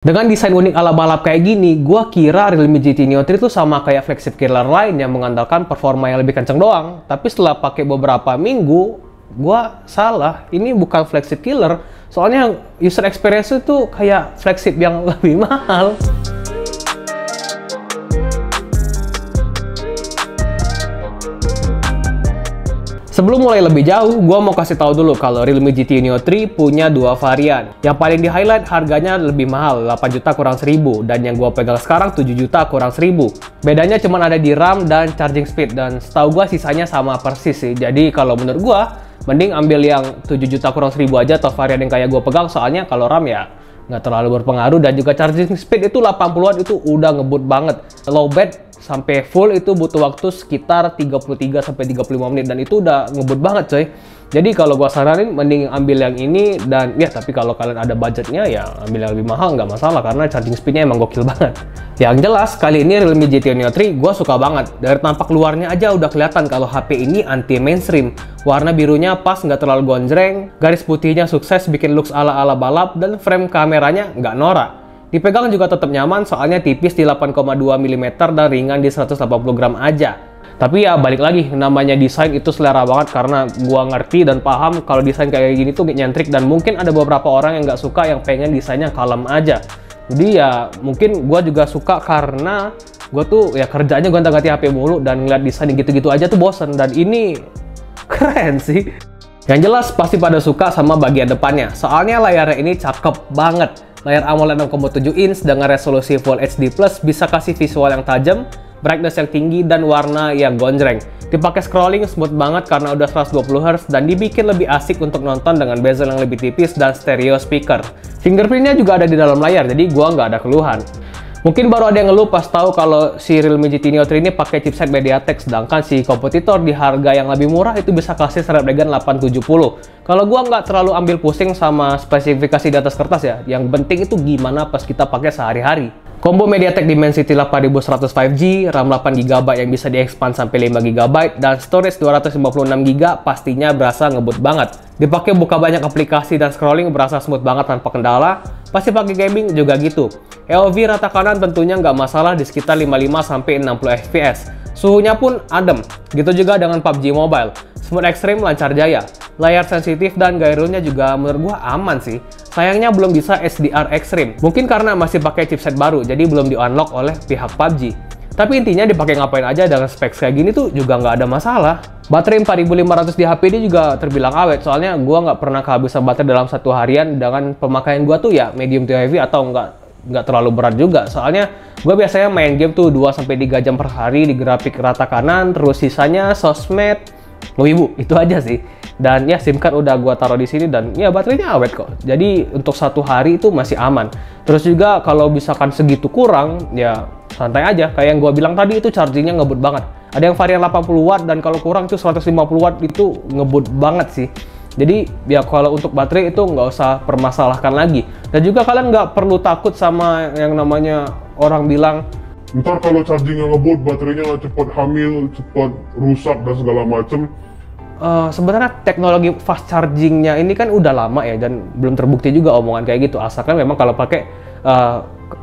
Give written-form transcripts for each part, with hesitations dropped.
Dengan desain unik ala balap kayak gini, gua kira Realme GT Neo 3 itu sama kayak flagship killer lain yang mengandalkan performa yang lebih kenceng doang. Tapi setelah pakai beberapa minggu, gua salah. Ini bukan flagship killer, soalnya user experience itu kayak flagship yang lebih mahal. Sebelum mulai lebih jauh, gua mau kasih tahu dulu kalau Realme GT Neo 3 punya dua varian. Yang paling di highlight harganya lebih mahal, 8 juta kurang 1000, dan yang gua pegang sekarang 7 juta kurang 1000. Bedanya cuma ada di RAM dan charging speed, dan setahu gua sisanya sama persis sih. Jadi kalau menurut gua, mending ambil yang 7 juta kurang 1000 aja atau varian yang kayak gua pegang, soalnya kalau RAM ya nggak terlalu berpengaruh, dan juga charging speed itu 80-an itu udah ngebut banget. Low bat sampai full itu butuh waktu sekitar 33-35 menit, dan itu udah ngebut banget coy. Jadi kalau gua saranin mending ambil yang ini, dan ya tapi kalau kalian ada budgetnya ya ambil yang lebih mahal, nggak masalah karena charging speednya emang gokil banget. Yang jelas kali ini Realme GT Neo 3 gua suka banget. Dari tampak luarnya aja udah kelihatan kalau HP ini anti mainstream. Warna birunya pas, nggak terlalu gonjreng, garis putihnya sukses bikin looks ala-ala balap, dan frame kameranya nggak norak. Dipegang juga tetap nyaman soalnya tipis di 8,2 mm dan ringan di 180 gram aja. Tapi ya balik lagi, namanya desain itu selera banget, karena gua ngerti dan paham kalau desain kayak gini tuh nyentrik, dan mungkin ada beberapa orang yang nggak suka yang pengen desainnya kalem aja. Jadi ya mungkin gua juga suka karena gua tuh ya kerjanya gonta-ganti HP mulu, dan ngeliat desain gitu-gitu aja tuh bosen, dan ini keren sih. Yang jelas pasti pada suka sama bagian depannya, soalnya layarnya ini cakep banget. Layar AMOLED 6,7 inch dengan resolusi Full HD+, bisa kasih visual yang tajam, brightness yang tinggi, dan warna yang gonjreng. Dipakai scrolling smooth banget karena udah 120 Hz, dan dibikin lebih asik untuk nonton dengan bezel yang lebih tipis dan stereo speaker. Fingerprintnya juga ada di dalam layar, jadi gua nggak ada keluhan. Mungkin baru ada yang ngeluh pas tahu kalau si Realme GT Neo 3 ini pakai chipset MediaTek, sedangkan si kompetitor di harga yang lebih murah itu bisa kasih Snapdragon 870. Kalau gua nggak terlalu ambil pusing sama spesifikasi di atas kertas ya, yang penting itu gimana pas kita pakai sehari-hari. Combo MediaTek Dimensity 8100 5G, RAM 8GB yang bisa di-expand sampai 5GB, dan storage 256GB pastinya berasa ngebut banget. Dipakai buka banyak aplikasi dan scrolling berasa smooth banget tanpa kendala. Pasti pakai gaming juga gitu. AOV rata kanan tentunya nggak masalah di sekitar 55-60 fps. Suhunya pun adem. Gitu juga dengan PUBG Mobile. Smooth Extreme lancar jaya. Layar sensitif dan gyronya juga menurut gua aman sih. Sayangnya belum bisa HDR Extreme. Mungkin karena masih pakai chipset baru, jadi belum di-unlock oleh pihak PUBG. Tapi intinya dipakai ngapain aja dengan specs kayak gini tuh juga nggak ada masalah. Baterai 4500 di HP ini juga terbilang awet, soalnya gua nggak pernah kehabisan baterai dalam satu harian dengan pemakaian gua tuh ya medium to heavy atau nggak terlalu berat juga. Soalnya gue biasanya main game tuh 2-3 jam per hari di grafik rata kanan, terus sisanya sosmed, wibu, itu aja sih. Dan ya SIM card udah gua taruh di sini, dan ya baterainya awet kok. Jadi untuk satu hari itu masih aman. Terus juga kalau misalkan segitu kurang, ya santai aja. Kayak yang gua bilang tadi itu chargingnya ngebut banget. Ada yang varian 80 watt, dan kalau kurang itu 150 watt itu ngebut banget sih. Jadi ya kalau untuk baterai itu nggak usah permasalahkan lagi. Dan juga kalian nggak perlu takut sama yang namanya orang bilang, ntar kalau chargingnya ngebut, baterainya cepat hamil, cepat rusak dan segala macem. Sebenarnya teknologi fast chargingnya ini kan udah lama ya, dan belum terbukti juga omongan kayak gitu, asalkan memang kalau pakai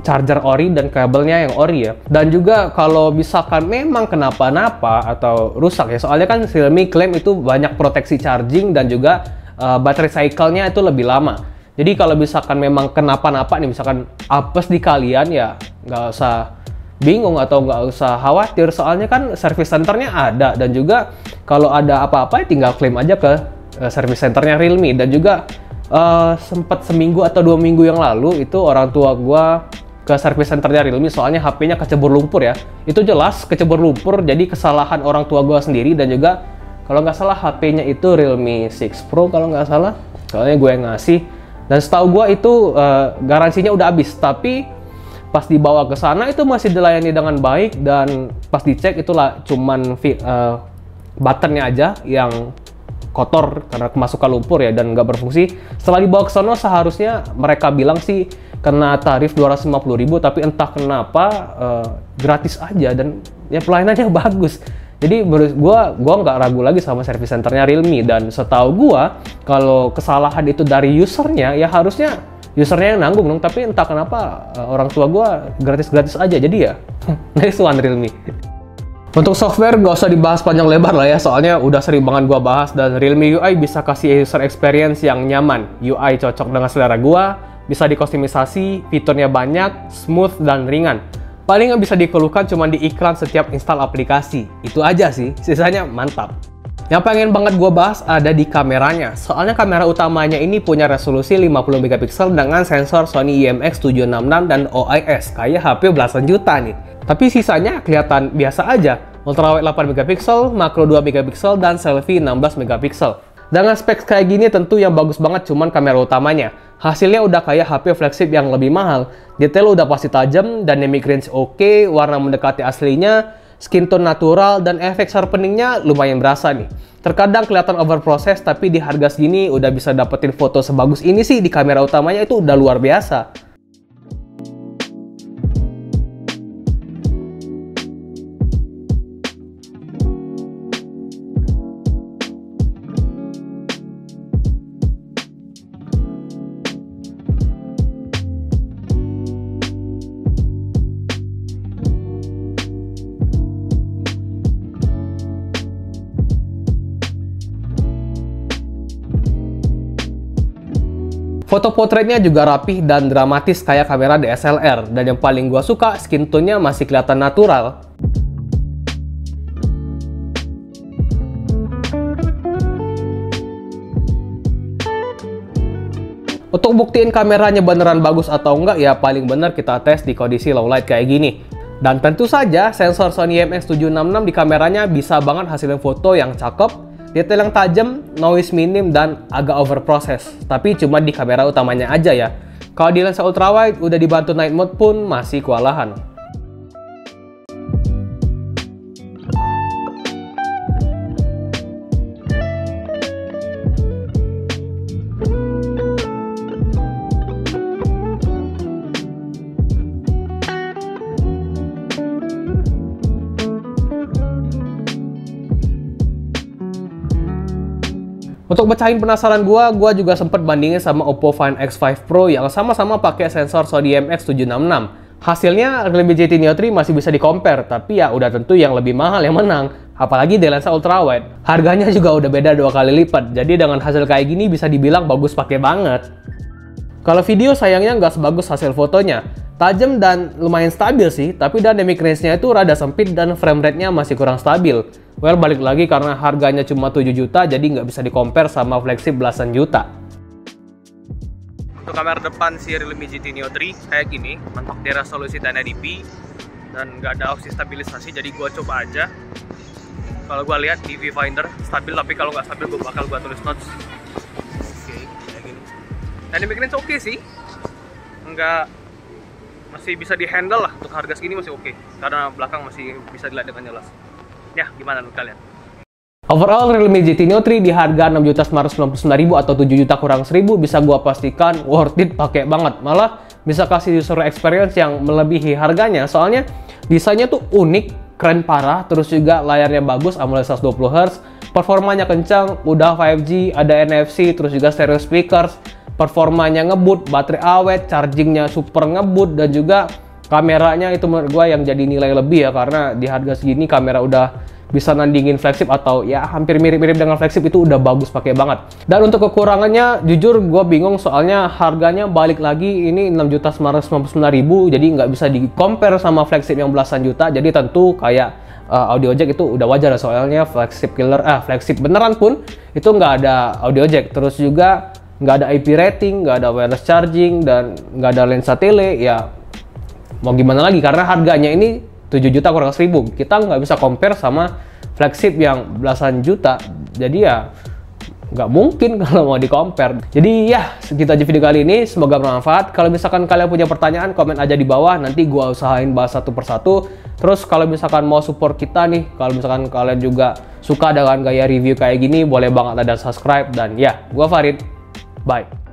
charger ori dan kabelnya yang ori ya. Dan juga kalau misalkan memang kenapa-napa atau rusak ya, soalnya kan Xiaomi klaim itu banyak proteksi charging dan juga baterai cycle-nya itu lebih lama. Jadi kalau misalkan memang kenapa-napa nih, misalkan apes di kalian, ya nggak usah bingung atau nggak usah khawatir, soalnya kan service centernya ada, dan juga kalau ada apa-apa ya tinggal klaim aja ke service centernya Realme. Dan juga sempat seminggu atau 2 minggu yang lalu itu orang tua gua ke service centernya Realme, soalnya HP-nya kecebur lumpur ya. Itu jelas kecebur lumpur, jadi kesalahan orang tua gua sendiri. Dan juga kalau nggak salah HP-nya itu Realme 6 Pro kalau nggak salah, soalnya gue yang ngasih. Dan setahu gua itu garansinya udah habis, tapi pas dibawa ke sana itu masih dilayani dengan baik, dan pas dicek itulah cuman buttonnya aja yang kotor karena kemasukan lumpur ya, dan nggak berfungsi. Setelah dibawa ke sana seharusnya mereka bilang sih kena tarif 250.000, tapi entah kenapa gratis aja, dan ya pelayanannya bagus. Jadi menurut gua nggak ragu lagi sama service centernya Realme. Dan setahu gua kalau kesalahan itu dari usernya, ya harusnya usernya yang nanggung dong, tapi entah kenapa orang tua gue gratis-gratis aja, jadi ya nice one Realme. Untuk software gak usah dibahas panjang lebar lah ya, soalnya udah sering banget gua bahas, dan Realme UI bisa kasih user experience yang nyaman. UI cocok dengan selera gua, bisa dikustomisasi, fiturnya banyak, smooth dan ringan. Paling yang bisa dikeluhkan cuma di iklan setiap install aplikasi. Itu aja sih, sisanya mantap. Yang pengen banget gua bahas ada di kameranya. Soalnya kamera utamanya ini punya resolusi 50 megapiksel dengan sensor Sony IMX766 dan OIS, kayak HP belasan juta nih. Tapi sisanya kelihatan biasa aja. Ultrawide 8 megapiksel, makro 2 megapiksel, dan selfie 16 megapiksel. Dengan spek kayak gini tentu yang bagus banget cuman kamera utamanya. Hasilnya udah kayak HP flagship yang lebih mahal. Detail udah pasti tajam, dynamic range oke, warna mendekati aslinya, skin tone natural, dan efek sharpeningnya lumayan berasa nih. Terkadang kelihatan overprocess, tapi di harga segini udah bisa dapetin foto sebagus ini sih di kamera utamanya, itu udah luar biasa. Foto potretnya juga rapih dan dramatis kayak kamera DSLR, dan yang paling gua suka skin tone-nya masih kelihatan natural. Untuk buktiin kameranya beneran bagus atau enggak ya paling bener kita tes di kondisi low light kayak gini. Dan tentu saja sensor Sony IMX766 di kameranya bisa banget hasilin foto yang cakep, detail yang tajam, noise minim, dan agak overprocess. Tapi cuma di kamera utamanya aja ya. Kalau di lensa ultrawide udah dibantu night mode pun masih kewalahan. Untuk pecahin penasaran gua juga sempet bandingin sama Oppo Find X5 Pro yang sama-sama pakai sensor Sony IMX766. Hasilnya Realme GT Neo 3 masih bisa di-compare, tapi ya udah tentu yang lebih mahal yang menang. Apalagi di lensa ultrawide. Harganya juga udah beda 2 kali lipat, jadi dengan hasil kayak gini bisa dibilang bagus pakai banget. Kalau video sayangnya nggak sebagus hasil fotonya. Tajam dan lumayan stabil sih, tapi dynamic range-nya itu rada sempit dan frame rate-nya masih kurang stabil. Well, balik lagi karena harganya cuma 7 juta, jadi nggak bisa di-compare sama flagship belasan juta. Untuk kamera depan si Realme GT Neo 3 kayak gini, mentok di resolusi 1080p dan nggak ada opsi stabilisasi, jadi gua coba aja. Kalau gua lihat di viewfinder stabil, tapi kalau nggak stabil gua tulis notes. Oke, kayak gini. Dynamic range oke sih, masih bisa di-handle lah, untuk harga segini masih oke, karena belakang masih bisa dilihat dengan jelas. Ya, gimana menurut kalian? Overall, Realme GT Neo 3 di harga 6.999.000 atau 7 juta kurang 1.000 bisa gua pastikan worth it, pakai banget. Malah bisa kasih user experience yang melebihi harganya, soalnya desainnya tuh unik, keren parah, terus juga layarnya bagus, AMOLED 120Hz, performanya kencang, udah 5G, ada NFC, terus juga stereo speakers, performanya ngebut, baterai awet, chargingnya super ngebut, dan juga kameranya itu menurut gue yang jadi nilai lebih ya, karena di harga segini kamera udah bisa nandingin flagship atau ya hampir mirip-mirip dengan flagship, itu udah bagus pakai banget. Dan untuk kekurangannya jujur gue bingung, soalnya harganya balik lagi ini 6.999.000, jadi nggak bisa di compare sama flagship yang belasan juta. Jadi tentu kayak audio jack itu udah wajar, soalnya flagship flagship beneran pun itu nggak ada audio jack, terus juga nggak ada IP rating, nggak ada wireless charging, dan nggak ada lensa tele. Ya mau gimana lagi, karena harganya ini 7 juta kurang 1.000, kita nggak bisa compare sama flagship yang belasan juta, jadi ya nggak mungkin kalau mau di compare. Jadi ya segitu aja video kali ini, semoga bermanfaat. Kalau misalkan kalian punya pertanyaan, komen aja di bawah, nanti gua usahain bahas satu persatu. Terus kalau misalkan mau support kita nih, kalau misalkan kalian juga suka dengan gaya review kayak gini, boleh banget ada subscribe. Dan ya, gua Farid, bye.